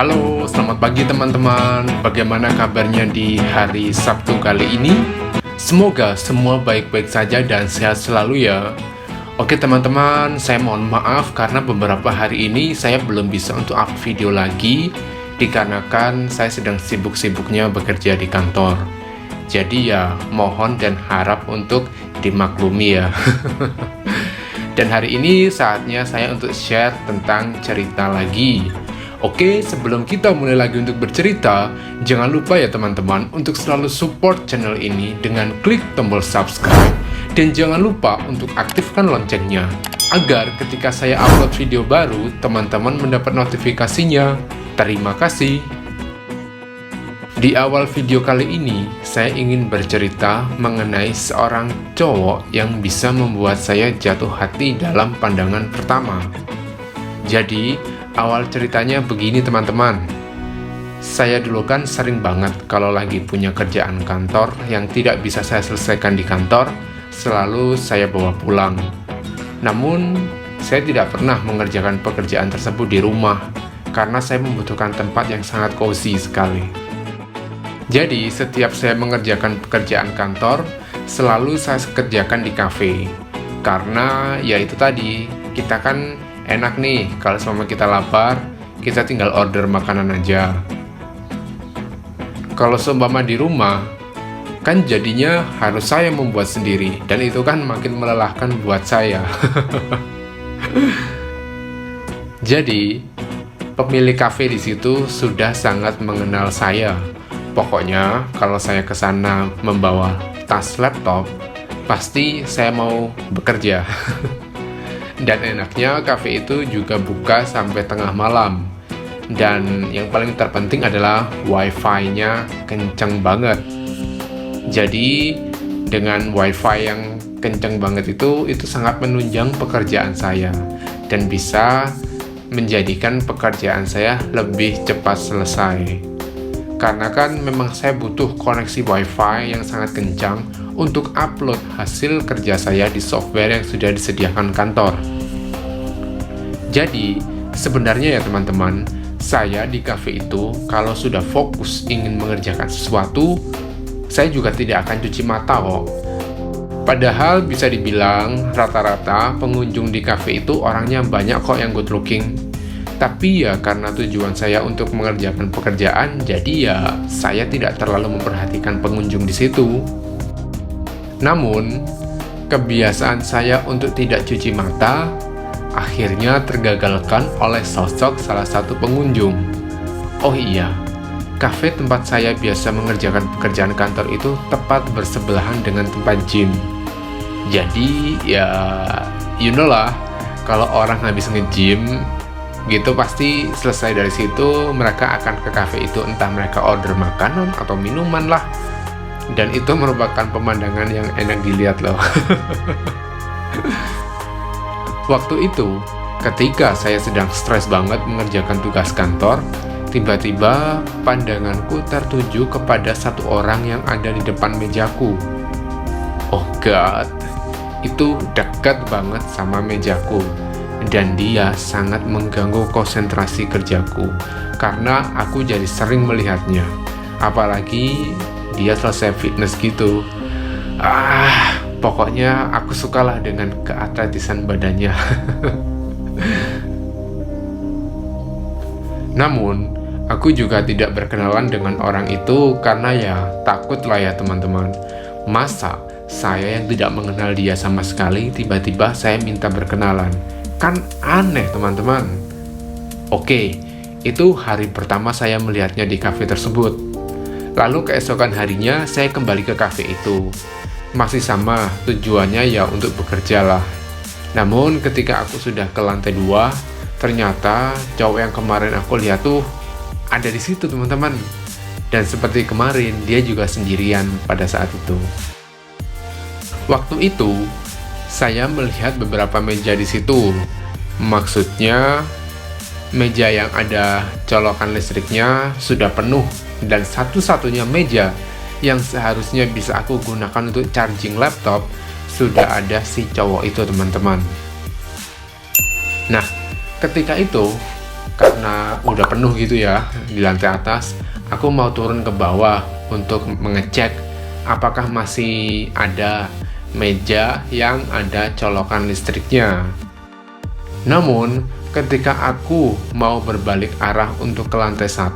Halo, selamat pagi teman-teman. Bagaimana kabarnya di hari Sabtu kali ini? Semoga semua baik-baik saja dan sehat selalu ya. Oke teman-teman, saya mohon maaf karena beberapa hari ini saya belum bisa untuk up video lagi dikarenakan saya sedang sibuk-sibuknya bekerja di kantor. Jadi ya, mohon dan harap untuk dimaklumi ya. Dan hari ini saatnya saya untuk share tentang cerita lagi. Oke, sebelum kita mulai lagi untuk bercerita, jangan lupa ya teman-teman untuk selalu support channel ini dengan klik tombol subscribe dan jangan lupa untuk aktifkan loncengnya agar ketika saya upload video baru, teman-teman mendapat notifikasinya. Terima kasih. Di awal video kali ini, saya ingin bercerita mengenai seorang cowok yang bisa membuat saya jatuh hati dalam pandangan pertama. Jadi, awal ceritanya begini teman-teman. Saya dulu kan sering banget kalau lagi punya kerjaan kantor yang tidak bisa saya selesaikan di kantor, selalu saya bawa pulang. Namun, saya tidak pernah mengerjakan pekerjaan tersebut di rumah, karena saya membutuhkan tempat yang sangat cozy sekali. Jadi, setiap saya mengerjakan pekerjaan kantor, selalu saya kerjakan di kafe. Karena, ya itu tadi, kita kan enak nih, kalau selama kita lapar, kita tinggal order makanan aja. Kalau seumpama di rumah, kan jadinya harus saya membuat sendiri, dan itu kan makin melelahkan buat saya. Jadi, pemilik kafe di situ sudah sangat mengenal saya. Pokoknya, kalau saya ke sana membawa tas laptop, pasti saya mau bekerja. Dan enaknya kafe itu juga buka sampai tengah malam. Dan yang paling terpenting adalah wifi-nya kenceng banget. Jadi dengan wifi yang kenceng banget itu sangat menunjang pekerjaan saya dan bisa menjadikan pekerjaan saya lebih cepat selesai. Karena kan memang saya butuh koneksi wifi yang sangat kencang untuk upload hasil kerja saya di software yang sudah disediakan kantor. Jadi, sebenarnya ya teman-teman, saya di cafe itu kalau sudah fokus ingin mengerjakan sesuatu, saya juga tidak akan cuci mata kok. Padahal bisa dibilang rata-rata pengunjung di cafe itu orangnya banyak kok yang good looking. Tapi ya karena tujuan saya untuk mengerjakan pekerjaan, jadi ya saya tidak terlalu memperhatikan pengunjung di situ. Namun, kebiasaan saya untuk tidak cuci mata akhirnya tergagalkan oleh sosok salah satu pengunjung. Oh iya, kafe tempat saya biasa mengerjakan pekerjaan kantor itu tepat bersebelahan dengan tempat gym. Jadi ya, you know lah, kalau orang habis nge-gym gitu pasti selesai dari situ mereka akan ke kafe itu, entah mereka order makanan atau minuman lah. Dan itu merupakan pemandangan yang enak dilihat loh. Waktu itu, ketika saya sedang stres banget mengerjakan tugas kantor, tiba-tiba pandanganku tertuju kepada satu orang yang ada di depan mejaku. Oh God, itu dekat banget sama mejaku. Dan dia sangat mengganggu konsentrasi kerjaku, karena aku jadi sering melihatnya. Apalagi dia selesai fitness gitu. Pokoknya aku sukalah dengan keatletisan badannya. Namun, aku juga tidak berkenalan dengan orang itu karena ya takut lah ya teman-teman. Masa saya yang tidak mengenal dia sama sekali tiba-tiba saya minta berkenalan? Kan aneh teman-teman. Oke, itu hari pertama saya melihatnya di kafe tersebut. Lalu keesokan harinya saya kembali ke kafe itu. Masih sama, tujuannya ya untuk bekerja lah. Namun ketika aku sudah ke lantai 2, ternyata cowok yang kemarin aku lihat tuh ada di situ teman-teman. Dan seperti kemarin, dia juga sendirian pada saat itu. Waktu itu, saya melihat beberapa meja di situ. Maksudnya, meja yang ada colokan listriknya sudah penuh dan satu-satunya meja yang seharusnya bisa aku gunakan untuk charging laptop sudah ada si cowok itu teman-teman. Nah, ketika itu karena udah penuh gitu ya di lantai atas, aku mau turun ke bawah untuk mengecek apakah masih ada meja yang ada colokan listriknya. Namun, ketika aku mau berbalik arah untuk ke lantai 1,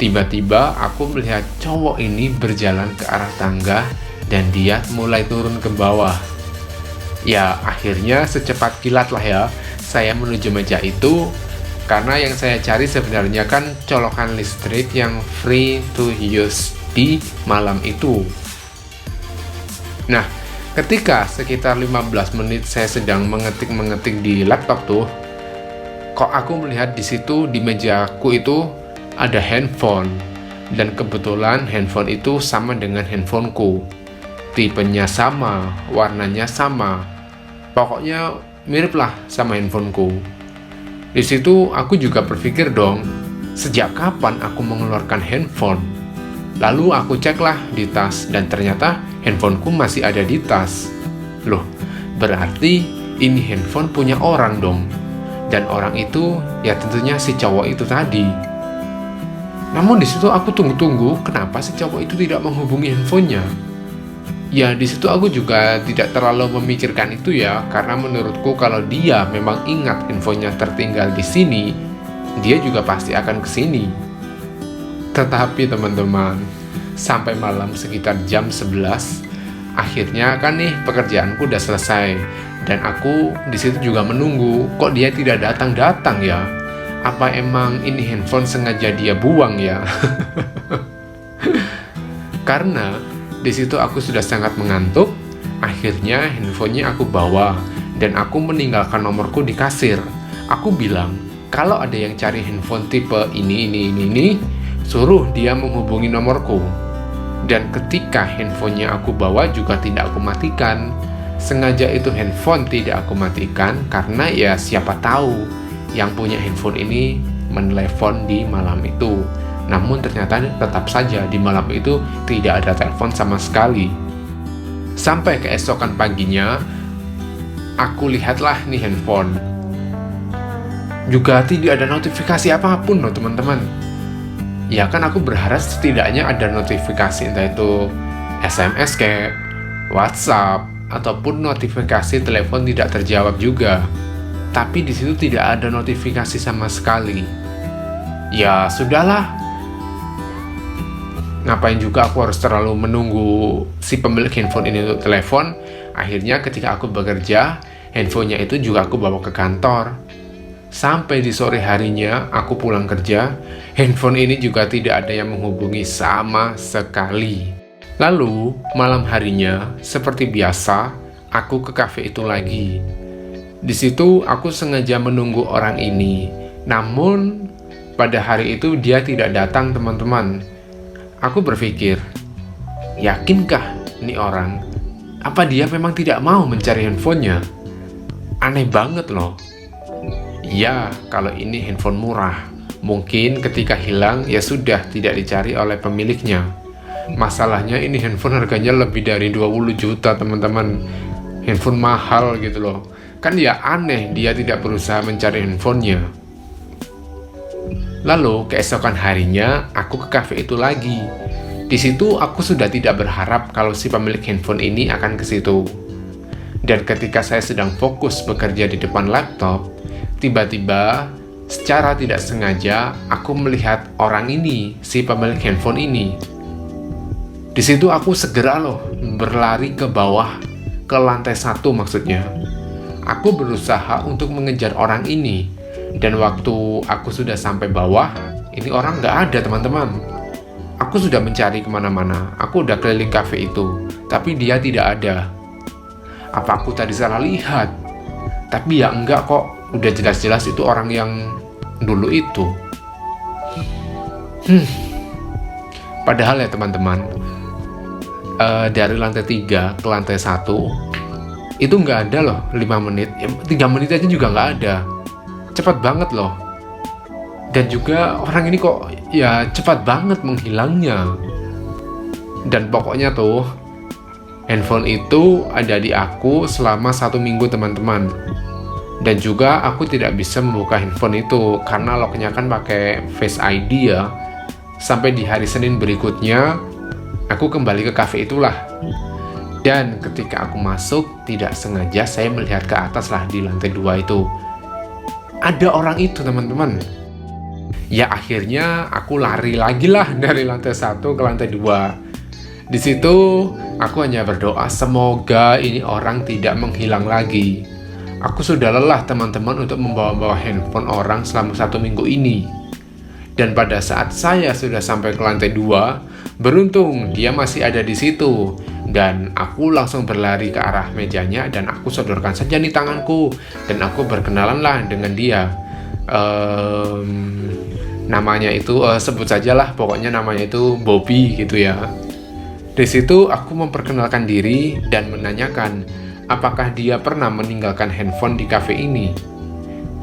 tiba-tiba aku melihat cowok ini berjalan ke arah tangga dan dia mulai turun ke bawah. Ya, akhirnya secepat kilat lah ya, saya menuju meja itu, karena yang saya cari sebenarnya kan colokan listrik yang free to use di malam itu. Nah, ketika sekitar 15 menit saya sedang mengetik di laptop tuh, kok aku melihat di situ di mejaku itu ada handphone, dan kebetulan handphone itu sama dengan handphoneku. Tipenya sama, warnanya sama, pokoknya mirip lah sama handphoneku. Di situ aku juga berpikir dong, sejak kapan aku mengeluarkan handphone? Lalu aku ceklah di tas dan ternyata handphoneku masih ada di tas. Loh, berarti ini handphone punya orang dong. Dan orang itu ya tentunya si cowok itu tadi. Namun di situ aku tunggu-tunggu, kenapa si cowok itu tidak menghubungi handphonenya? Ya di situ aku juga tidak terlalu memikirkan itu ya, karena menurutku kalau dia memang ingat handphonenya tertinggal di sini, dia juga pasti akan ke sini. Tetapi teman-teman, sampai malam sekitar jam 11, akhirnya kan nih pekerjaanku udah selesai, dan aku di situ juga menunggu, kok dia tidak datang-datang ya? Apa emang ini handphone sengaja dia buang ya? Karena di situ aku sudah sangat mengantuk, akhirnya handphonenya aku bawa dan aku meninggalkan nomorku di kasir. Aku bilang, kalau ada yang cari handphone tipe ini, suruh dia menghubungi nomorku. Dan ketika handphonenya aku bawa juga tidak aku matikan. Sengaja itu handphone tidak aku matikan karena ya siapa tahu yang punya handphone ini menelepon di malam itu. Namun ternyata tetap saja di malam itu tidak ada telepon sama sekali. Sampai keesokan paginya, aku lihatlah nih handphone. Juga tidak ada notifikasi apapun loh teman-teman. Ya kan aku berharap setidaknya ada notifikasi, entah itu SMS kayak WhatsApp ataupun notifikasi telepon tidak terjawab juga. Tapi di situ tidak ada notifikasi sama sekali. Ya sudahlah. Ngapain juga aku harus terlalu menunggu si pemilik handphone ini untuk telepon. Akhirnya ketika aku bekerja, handphonenya itu juga aku bawa ke kantor. Sampai di sore harinya aku pulang kerja, handphone ini juga tidak ada yang menghubungi sama sekali. Lalu malam harinya, seperti biasa, aku ke kafe itu lagi. Di situ aku sengaja menunggu orang ini. Namun pada hari itu dia tidak datang teman-teman. Aku berpikir, yakinkah ini orang? Apa dia memang tidak mau mencari handphonenya? Aneh banget loh. Ya, kalau ini handphone murah, mungkin ketika hilang ya sudah tidak dicari oleh pemiliknya. Masalahnya ini handphone harganya lebih dari 20 juta teman-teman. Handphone mahal gitu loh. Kan ya aneh dia tidak berusaha mencari handphonenya. Lalu keesokan harinya aku ke kafe itu lagi. Di situ aku sudah tidak berharap kalau si pemilik handphone ini akan ke situ. Dan ketika saya sedang fokus bekerja di depan laptop, tiba-tiba secara tidak sengaja aku melihat orang ini, si pemilik handphone ini. Di situ aku segera loh berlari ke bawah, ke lantai 1 maksudnya. Aku berusaha untuk mengejar orang ini. Dan waktu aku sudah sampai bawah, ini orang nggak ada teman-teman. Aku sudah mencari kemana-mana, aku udah keliling kafe itu, tapi dia tidak ada. Apa aku tadi salah lihat? Tapi ya enggak kok, udah jelas-jelas itu orang yang dulu itu. Padahal ya teman-teman, dari lantai 3 ke lantai 1, itu nggak ada loh 5 menit, 3 menit aja juga nggak ada. Cepat banget loh. Dan juga orang ini kok ya cepat banget menghilangnya. Dan pokoknya tuh handphone itu ada di aku selama 1 minggu teman-teman. Dan juga aku tidak bisa membuka handphone itu karena locknya kan pakai Face ID ya. Sampai di hari Senin berikutnya, aku kembali ke cafe itulah. Dan ketika aku masuk, tidak sengaja saya melihat ke atas lah di lantai 2 itu. Ada orang itu teman-teman. Ya akhirnya aku lari lagi lah dari lantai 1 ke lantai 2. Di situ aku hanya berdoa semoga ini orang tidak menghilang lagi. Aku sudah lelah teman-teman untuk membawa-bawa handphone orang selama 1 minggu ini. Dan pada saat saya sudah sampai ke lantai 2, beruntung dia masih ada di situ. Dan aku langsung berlari ke arah mejanya dan aku sodorkan saja nih tanganku. Dan aku berkenalan lah dengan dia. Namanya itu sebut sajalah, pokoknya namanya itu Bobby gitu ya. Di situ aku memperkenalkan diri dan menanyakan apakah dia pernah meninggalkan handphone di cafe ini.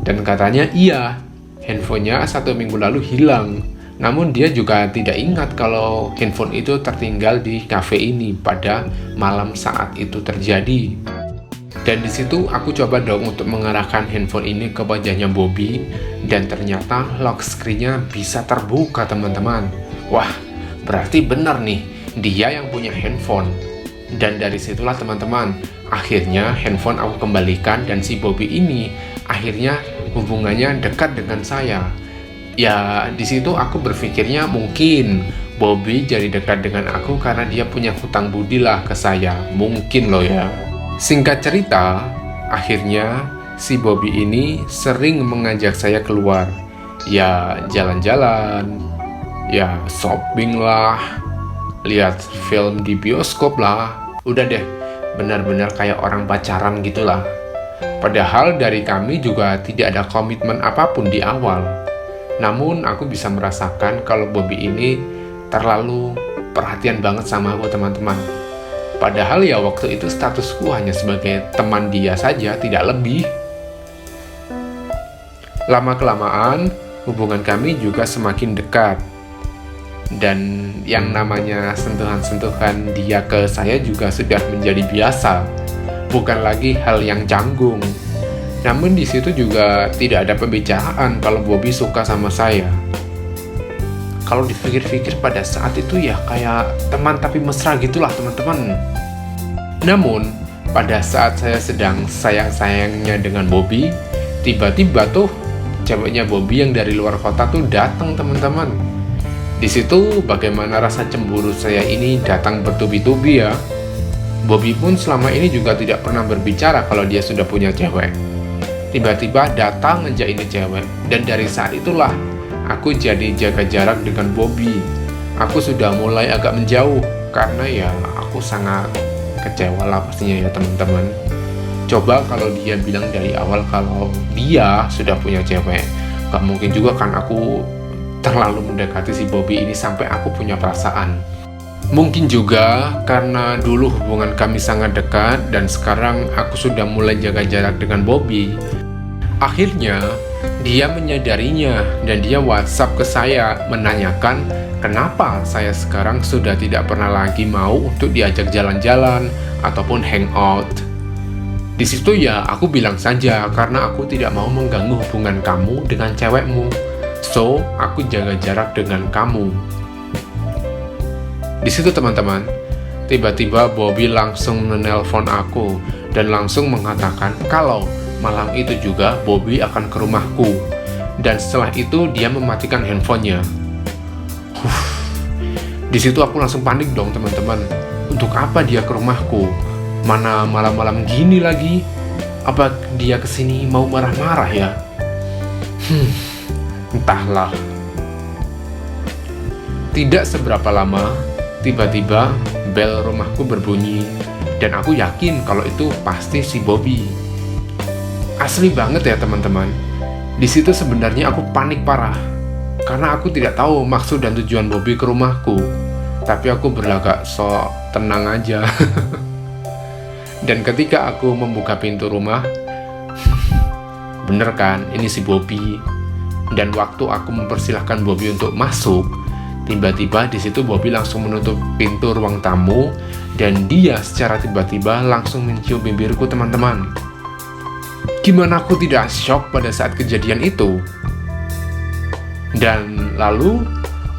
Dan katanya iya, handphonenya 1 minggu lalu hilang. Namun dia juga tidak ingat kalau handphone itu tertinggal di cafe ini pada malam saat itu terjadi. Dan di situ aku coba dong untuk mengarahkan handphone ini ke wajahnya Bobby, dan ternyata lock screen-nya bisa terbuka teman-teman. Wah, berarti benar nih, dia yang punya handphone. Dan dari situlah teman-teman, akhirnya handphone aku kembalikan dan si Bobby ini akhirnya hubungannya dekat dengan saya. Ya, di situ aku berpikirnya mungkin Bobby jadi dekat dengan aku karena dia punya hutang budi lah ke saya. Mungkin loh ya. Singkat cerita, akhirnya si Bobby ini sering mengajak saya keluar. Ya, jalan-jalan, ya shopping lah, lihat film di bioskop lah. Udah deh, benar-benar kayak orang pacaran gitulah. Padahal dari kami juga tidak ada komitmen apapun di awal. Namun aku bisa merasakan kalau Bobby ini terlalu perhatian banget sama aku teman-teman. Padahal ya waktu itu statusku hanya sebagai teman dia saja, tidak lebih. Lama-kelamaan hubungan kami juga semakin dekat. Dan yang namanya sentuhan-sentuhan dia ke saya juga sudah menjadi biasa, bukan lagi hal yang canggung. Namun di situ juga tidak ada pembicaraan kalau Bobby suka sama saya. Kalau dipikir-pikir pada saat itu ya kayak teman tapi mesra gitulah teman-teman. Namun pada saat saya sedang sayang-sayangnya dengan Bobby, tiba-tiba tuh ceweknya Bobby yang dari luar kota tuh datang teman-teman. Di situ bagaimana rasa cemburu saya ini datang bertubi-tubi ya. Bobby pun selama ini juga tidak pernah berbicara kalau dia sudah punya cewek. Tiba-tiba datang aja ini cewek, dan dari saat itulah aku jadi jaga jarak dengan Bobby. Aku sudah mulai agak menjauh karena ya aku sangat kecewa lah pastinya ya teman-teman. Coba kalau dia bilang dari awal kalau dia sudah punya cewek, gak mungkin juga kan aku terlalu mendekati si Bobby ini sampai aku punya perasaan. Mungkin juga karena dulu hubungan kami sangat dekat dan sekarang aku sudah mulai jaga jarak dengan Bobby. Akhirnya dia menyadarinya dan dia WhatsApp ke saya menanyakan kenapa saya sekarang sudah tidak pernah lagi mau untuk diajak jalan-jalan ataupun hangout. Di situ ya aku bilang saja karena aku tidak mau mengganggu hubungan kamu dengan cewekmu. So, aku jaga jarak dengan kamu. Di situ teman-teman, tiba-tiba Bobby langsung menelpon aku dan langsung mengatakan kalau malam itu juga Bobby akan ke rumahku. Dan setelah itu dia mematikan handphonenya. Di situ aku langsung panik dong teman-teman. Untuk apa dia ke rumahku? Mana malam-malam gini lagi? Apa dia kesini mau marah-marah ya? Entahlah. Tidak seberapa lama, tiba-tiba bel rumahku berbunyi dan aku yakin kalau itu pasti si Bobby. Asli banget ya teman-teman. Di situ sebenarnya aku panik parah karena aku tidak tahu maksud dan tujuan Bobby ke rumahku. Tapi aku berlagak sok tenang aja. Dan ketika aku membuka pintu rumah, bener kan ini si Bobby. Dan waktu aku mempersilahkan Bobby untuk masuk, tiba-tiba di situ Bobby langsung menutup pintu ruang tamu dan dia secara tiba-tiba langsung mencium bibirku teman-teman. Gimana aku tidak shock pada saat kejadian itu? Dan lalu,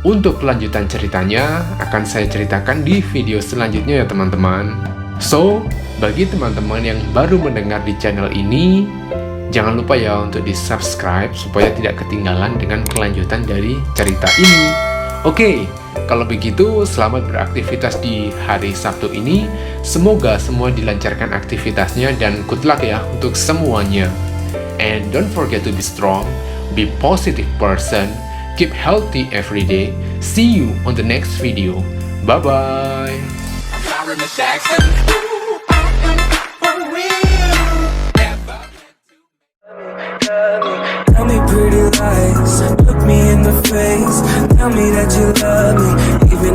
untuk kelanjutan ceritanya akan saya ceritakan di video selanjutnya ya teman-teman. So, bagi teman-teman yang baru mendengar di channel ini, jangan lupa ya untuk di-subscribe supaya tidak ketinggalan dengan kelanjutan dari cerita ini. Oke, kalau begitu selamat beraktivitas di hari Sabtu ini. Semoga semua dilancarkan aktivitasnya dan good luck ya untuk semuanya. And don't forget to be strong, be positive person, keep healthy every day. See you on the next video. Bye-bye. Tell me pretty lies, look me in the face. Tell me that you love me, even